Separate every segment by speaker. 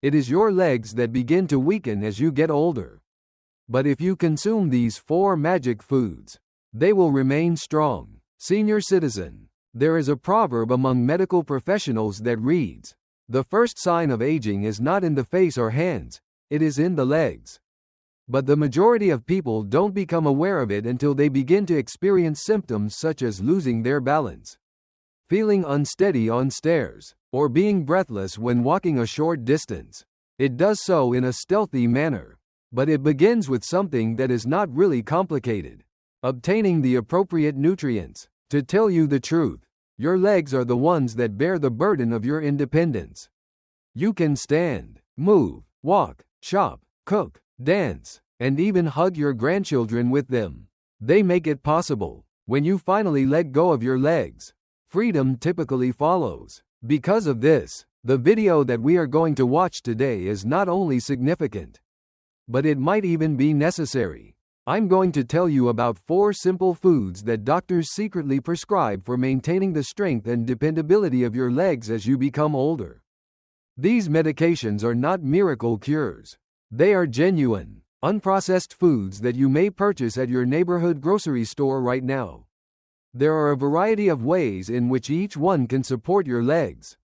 Speaker 1: It is your legs that begin to weaken as you get older. But if you consume these 4 magic foods, they will remain strong. Senior citizen. There is a proverb among medical professionals that reads, "The first sign of aging is not in the face or hands, it is in the legs." But the majority of people don't become aware of it until they begin to experience symptoms such as losing their balance, feeling unsteady on stairs, or being breathless when walking a short distance. It does so in a stealthy manner, but it begins with something that is not really complicated: obtaining the appropriate nutrients. To tell you the truth, your legs are the ones that bear the burden of your independence. You can stand, move, walk, shop, cook, dance, and even hug your grandchildren with them. They make it possible. When you finally let go of your legs, freedom typically follows. Because of this, the video that we are going to watch today is not only significant, but it might even be necessary. I'm going to tell you about 4 simple foods that doctors secretly prescribe for maintaining the strength and dependability of your legs as you become older. These medications are not miracle cures. They are genuine, unprocessed foods that you may purchase at your neighborhood grocery store right now. There are a variety of ways in which each one can support your legs.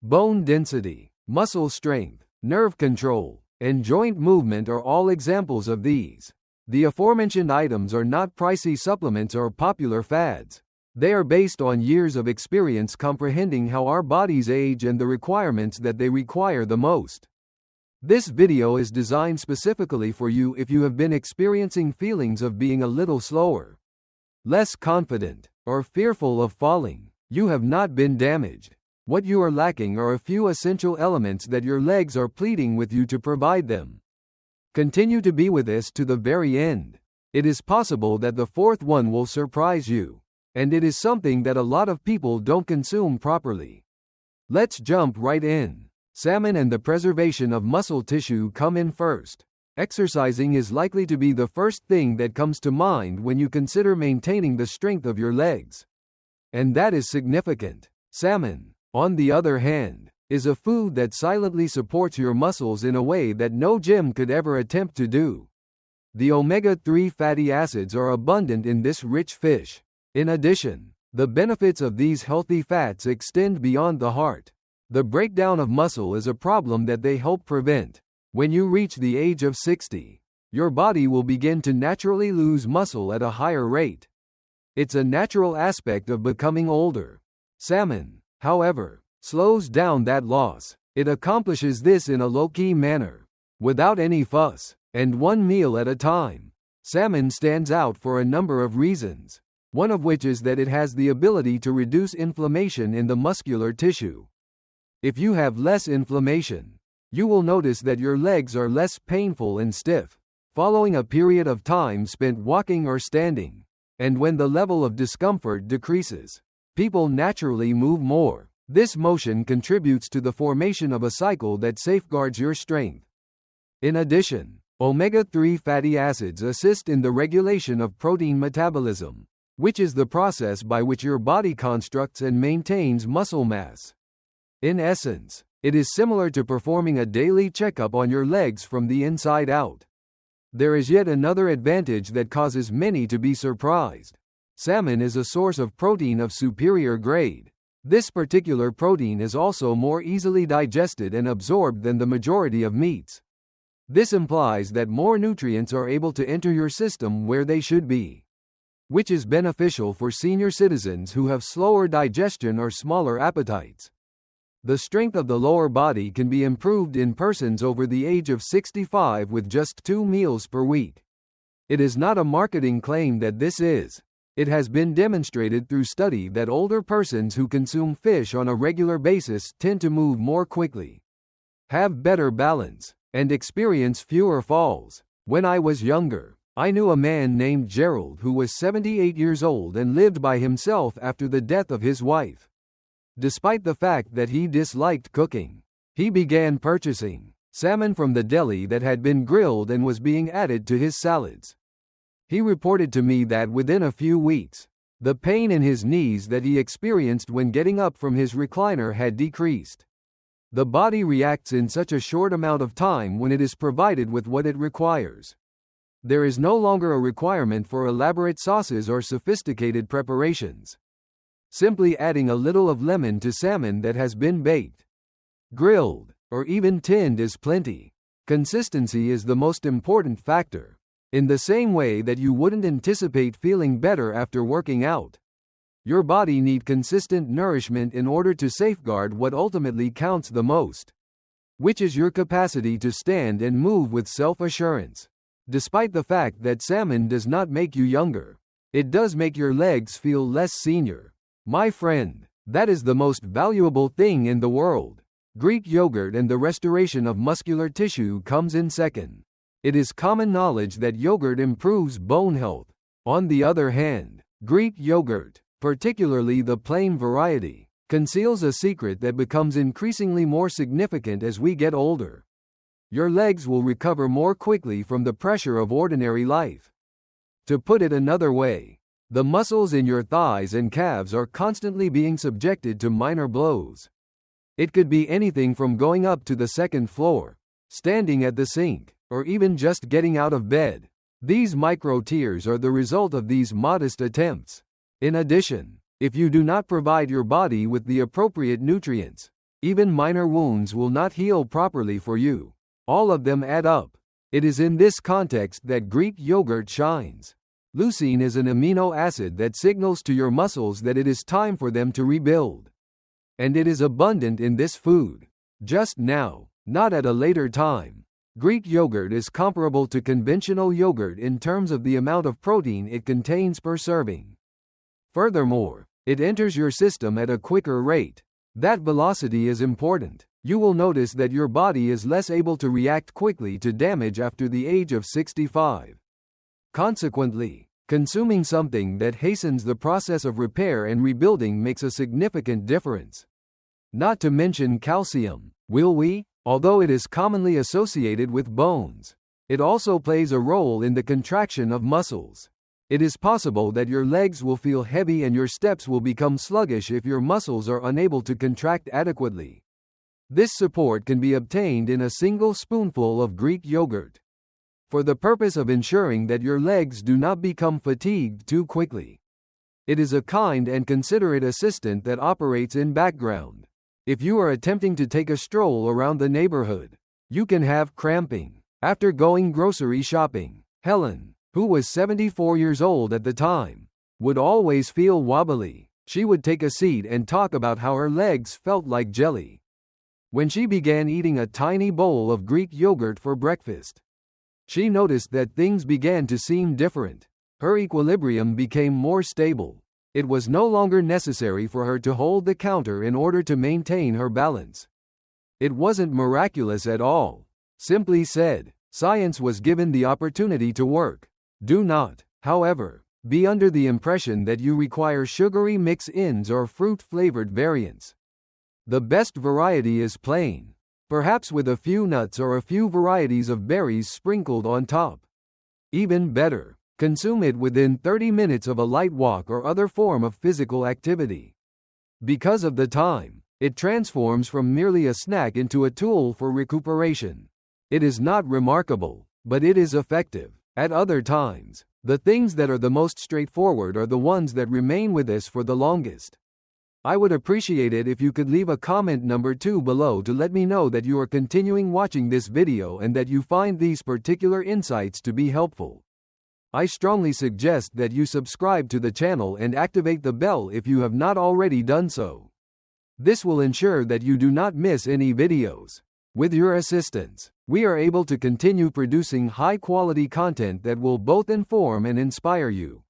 Speaker 1: Bone density, muscle strength, nerve control, and joint movement are all examples of these. The aforementioned items are not pricey supplements or popular fads. They are based on years of experience comprehending how our bodies age and the requirements that they require the most. This video is designed specifically for you if you have been experiencing feelings of being a little slower, less confident, or fearful of falling. You have not been damaged. What you are lacking are a few essential elements that your legs are pleading with you to provide them. Continue to be with us to the very end. It is possible that the 4th one will surprise you, and it is something that a lot of people don't consume properly. Let's jump right in. Salmon and the preservation of muscle tissue come in first. Exercising is likely to be the first thing that comes to mind when you consider maintaining the strength of your legs. And that is significant. Salmon, on the other hand, is a food that silently supports your muscles in a way that no gym could ever attempt to do. The omega-3 fatty acids are abundant in this rich fish. In addition, the benefits of these healthy fats extend beyond the heart. The breakdown of muscle is a problem that they help prevent. When you reach the age of 60, your body will begin to naturally lose muscle at a higher rate. It's a natural aspect of becoming older. Salmon, however, slows down that loss. It accomplishes this in a low-key manner, without any fuss, and one meal at a time. Salmon stands out for a number of reasons, one of which is that it has the ability to reduce inflammation in the muscular tissue. If you have less inflammation, you will notice that your legs are less painful and stiff, following a period of time spent walking or standing. And when the level of discomfort decreases, people naturally move more. This motion contributes to the formation of a cycle that safeguards your strength. In addition, omega-3 fatty acids assist in the regulation of protein metabolism, which is the process by which your body constructs and maintains muscle mass. In essence, it is similar to performing a daily checkup on your legs from the inside out. There is yet another advantage that causes many to be surprised. Salmon is a source of protein of superior grade. This particular protein is also more easily digested and absorbed than the majority of meats. This implies that more nutrients are able to enter your system where they should be, which is beneficial for senior citizens who have slower digestion or smaller appetites. The strength of the lower body can be improved in persons over the age of 65 with just 2 meals per week. It is not a marketing claim that this is. It has been demonstrated through study that older persons who consume fish on a regular basis tend to move more quickly, have better balance, and experience fewer falls. When I was younger, I knew a man named Gerald who was 78 years old and lived by himself after the death of his wife. Despite the fact that he disliked cooking, he began purchasing salmon from the deli that had been grilled and was being added to his salads. He reported to me that within a few weeks, the pain in his knees that he experienced when getting up from his recliner had decreased. The body reacts in such a short amount of time when it is provided with what it requires. There is no longer a requirement for elaborate sauces or sophisticated preparations. Simply adding a little of lemon to salmon that has been baked, grilled, or even tinned is plenty. Consistency is the most important factor. In the same way that you wouldn't anticipate feeling better after working out, your body needs consistent nourishment in order to safeguard what ultimately counts the most, which is your capacity to stand and move with self-assurance. Despite the fact that salmon does not make you younger, it does make your legs feel less senior. My friend, that is the most valuable thing in the world. Greek yogurt and the restoration of muscular tissue comes in second. It is common knowledge that yogurt improves bone health. On the other hand, Greek yogurt, particularly the plain variety, conceals a secret that becomes increasingly more significant as we get older. Your legs will recover more quickly from the pressure of ordinary life. To put it another way, the muscles in your thighs and calves are constantly being subjected to minor blows. It could be anything from going up to the second floor, standing at the sink, or even just getting out of bed. These micro tears are the result of these modest attempts. In addition, if you do not provide your body with the appropriate nutrients, even minor wounds will not heal properly for you. All of them add up. It is in this context that Greek yogurt shines. Leucine is an amino acid that signals to your muscles that it is time for them to rebuild. And it is abundant in this food. Just now, not at a later time. Greek yogurt is comparable to conventional yogurt in terms of the amount of protein it contains per serving. Furthermore, it enters your system at a quicker rate. That velocity is important. You will notice that your body is less able to react quickly to damage after the age of 65. Consequently, consuming something that hastens the process of repair and rebuilding makes a significant difference. Not to mention calcium, will we? Although it is commonly associated with bones, it also plays a role in the contraction of muscles. It is possible that your legs will feel heavy and your steps will become sluggish if your muscles are unable to contract adequately. This support can be obtained in a single spoonful of Greek yogurt, for the purpose of ensuring that your legs do not become fatigued too quickly. It is a kind and considerate assistant that operates in background. If you are attempting to take a stroll around the neighborhood, you can have cramping. After going grocery shopping, Helen, who was 74 years old at the time, would always feel wobbly. She would take a seat and talk about how her legs felt like jelly. When she began eating a tiny bowl of Greek yogurt for breakfast, she noticed that things began to seem different. Her equilibrium became more stable. It was no longer necessary for her to hold the counter in order to maintain her balance. It wasn't miraculous at all. Simply said, science was given the opportunity to work. Do not, however, be under the impression that you require sugary mix-ins or fruit-flavored variants. The best variety is plain, perhaps with a few nuts or a few varieties of berries sprinkled on top. Even better, consume it within 30 minutes of a light walk or other form of physical activity. Because of the time, it transforms from merely a snack into a tool for recuperation. It is not remarkable, but it is effective. At other times, the things that are the most straightforward are the ones that remain with us for the longest. I would appreciate it if you could leave a comment number 2 below to let me know that you are continuing watching this video and that you find these particular insights to be helpful. I strongly suggest that you subscribe to the channel and activate the bell if you have not already done so. This will ensure that you do not miss any videos. With your assistance, we are able to continue producing high-quality content that will both inform and inspire you.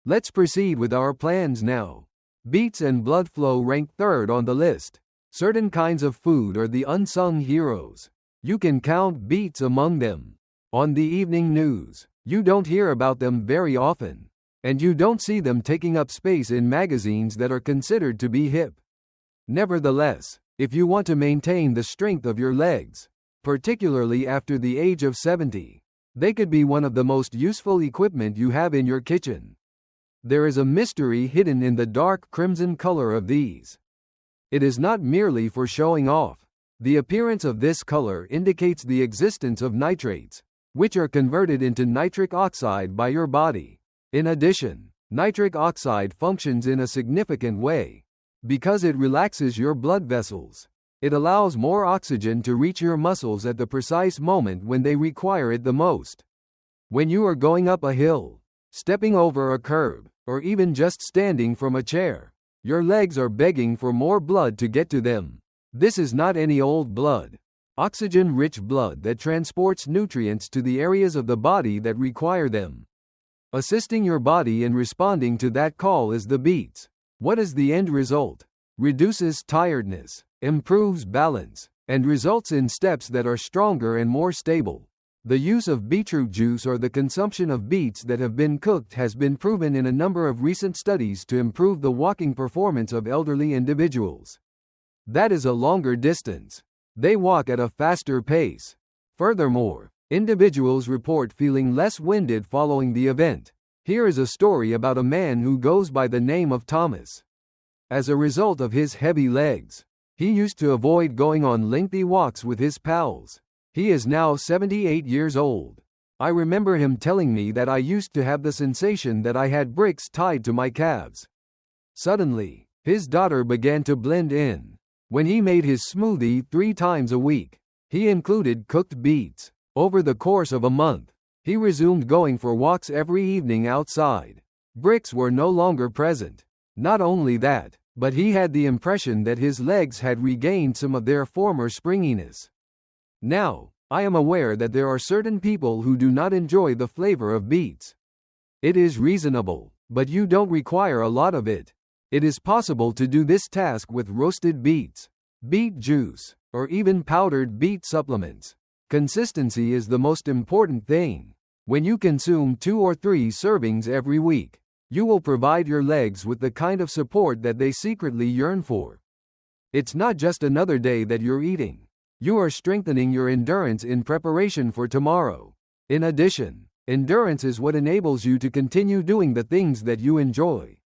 Speaker 1: Let's proceed with our plans now. Beets and blood flow rank third on the list. Certain kinds of food are the unsung heroes. You can count beets among them. On the evening news, you don't hear about them very often, and you don't see them taking up space in magazines that are considered to be hip. Nevertheless, if you want to maintain the strength of your legs, particularly after the age of 70, they could be one of the most useful equipment you have in your kitchen. There is a mystery hidden in the dark crimson color of these. It is not merely for showing off. The appearance of this color indicates the existence of nitrates, which are converted into nitric oxide by your body. In addition, nitric oxide functions in a significant way. Because it relaxes your blood vessels, it allows more oxygen to reach your muscles at the precise moment when they require it the most. When you are going up a hill, stepping over a curb, or even just standing from a chair, your legs are begging for more blood to get to them. This is not any old blood. Oxygen-rich blood that transports nutrients to the areas of the body that require them. Assisting your body in responding to that call is the Beets. What is the end result? Reduces tiredness, improves balance, and results in steps that are stronger and more stable. The use of beetroot juice or the consumption of beets that have been cooked has been proven in a number of recent studies to improve the walking performance of elderly individuals. That is a longer distance. They walk at a faster pace. Furthermore, individuals report feeling less winded following the event. Here is a story about a man who goes by the name of Thomas. As a result of his heavy legs, he used to avoid going on lengthy walks with his pals. He is now 78 years old. I remember him telling me that I used to have the sensation that I had bricks tied to my calves. Suddenly, his daughter began to blend in. When he made his smoothie 3 times a week, he included cooked beets. Over the course of a month, he resumed going for walks every evening outside. Bricks were no longer present. Not only that, but he had the impression that his legs had regained some of their former springiness. Now, I am aware that there are certain people who do not enjoy the flavor of beets. It is reasonable, but you don't require a lot of it. It is possible to do this task with roasted beets, beet juice, or even powdered beet supplements. Consistency is the most important thing. When you consume 2 or 3 servings every week, you will provide your legs with the kind of support that they secretly yearn for. It's not just another day that you're eating. You are strengthening your endurance in preparation for tomorrow. In addition, endurance is what enables you to continue doing the things that you enjoy.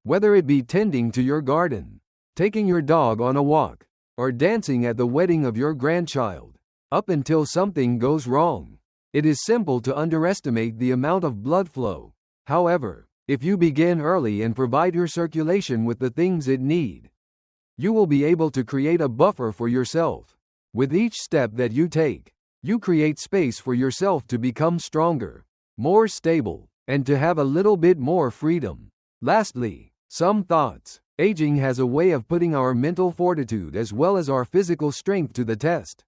Speaker 1: Whether it be tending to your garden, taking your dog on a walk, or dancing at the wedding of your grandchild, up until something goes wrong. It is simple to underestimate the amount of blood flow. However, if you begin early and provide your circulation with the things it needs, you will be able to create a buffer for yourself. With each step that you take, you create space for yourself to become stronger, more stable, and to have a little bit more freedom. Lastly, some thoughts. Aging has a way of putting our mental fortitude as well as our physical strength to the test.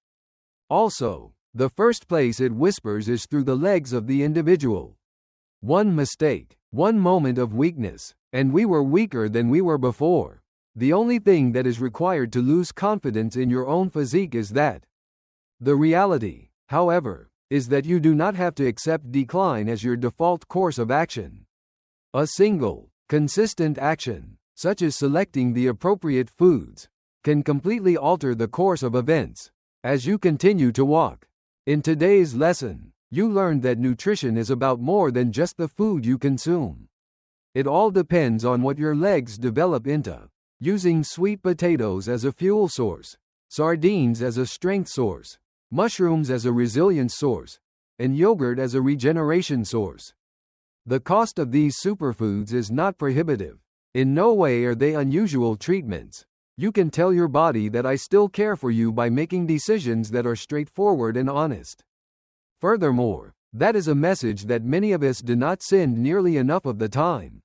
Speaker 1: Also, the first place it whispers is through the legs of the individual. One mistake, one moment of weakness, and we were weaker than we were before. The only thing that is required to lose confidence in your own physique is that. The reality, however, is that you do not have to accept decline as your default course of action. A single, consistent action, such as selecting the appropriate foods, can completely alter the course of events. As you continue to walk. In today's lesson, you learned that nutrition is about more than just the food you consume. It all depends on what your legs develop into. Using sweet potatoes as a fuel source, sardines as a strength source, mushrooms as a resilience source, and yogurt as a regeneration source. The cost of these superfoods is not prohibitive. In no way are they unusual treatments. You can tell your body that I still care for you by making decisions that are straightforward and honest. Furthermore, that is a message that many of us do not send nearly enough of the time.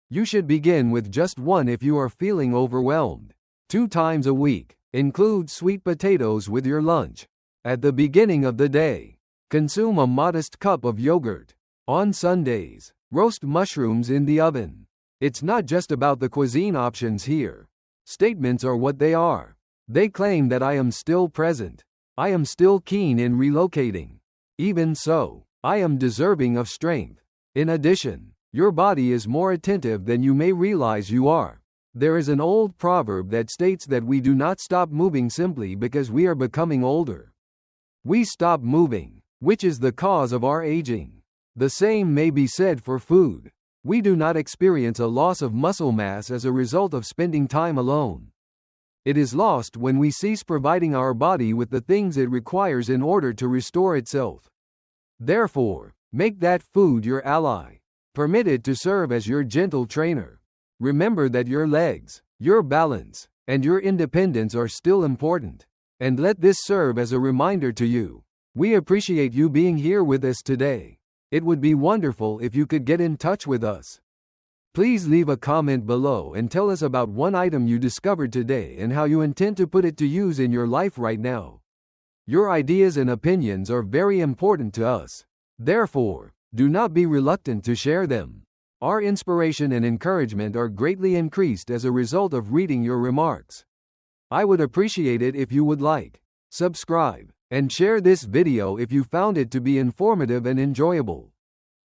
Speaker 1: You should begin with just one if you are feeling overwhelmed. 2 times a week, include sweet potatoes with your lunch. At the beginning of the day, consume a modest cup of yogurt. On Sundays, roast mushrooms in the oven. It's not just about the cuisine options here. Statements are what they are. They claim that I am still present. I am still keen in relocating. Even so, I am deserving of strength. In addition, your body is more attentive than you may realize you are. There is an old proverb that states that we do not stop moving simply because we are becoming older. We stop moving, which is the cause of our aging. The same may be said for food. We do not experience a loss of muscle mass as a result of spending time alone. It is lost when we cease providing our body with the things it requires in order to restore itself. Therefore, make that food your ally. Permit it to serve as your gentle trainer. Remember that your legs, your balance, and your independence are still important. And let this serve as a reminder to you. We appreciate you being here with us today. It would be wonderful if you could get in touch with us. Please leave a comment below and tell us about one item you discovered today and how you intend to put it to use in your life right now. Your ideas and opinions are very important to us. Therefore, do not be reluctant to share them. Our inspiration and encouragement are greatly increased as a result of reading your remarks. I would appreciate it if you would like, subscribe, and share this video if you found it to be informative and enjoyable.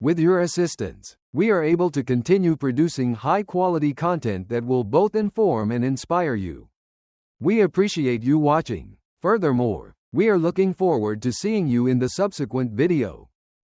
Speaker 1: With your assistance, we are able to continue producing high-quality content that will both inform and inspire you. We appreciate you watching. Furthermore, we are looking forward to seeing you in the subsequent video.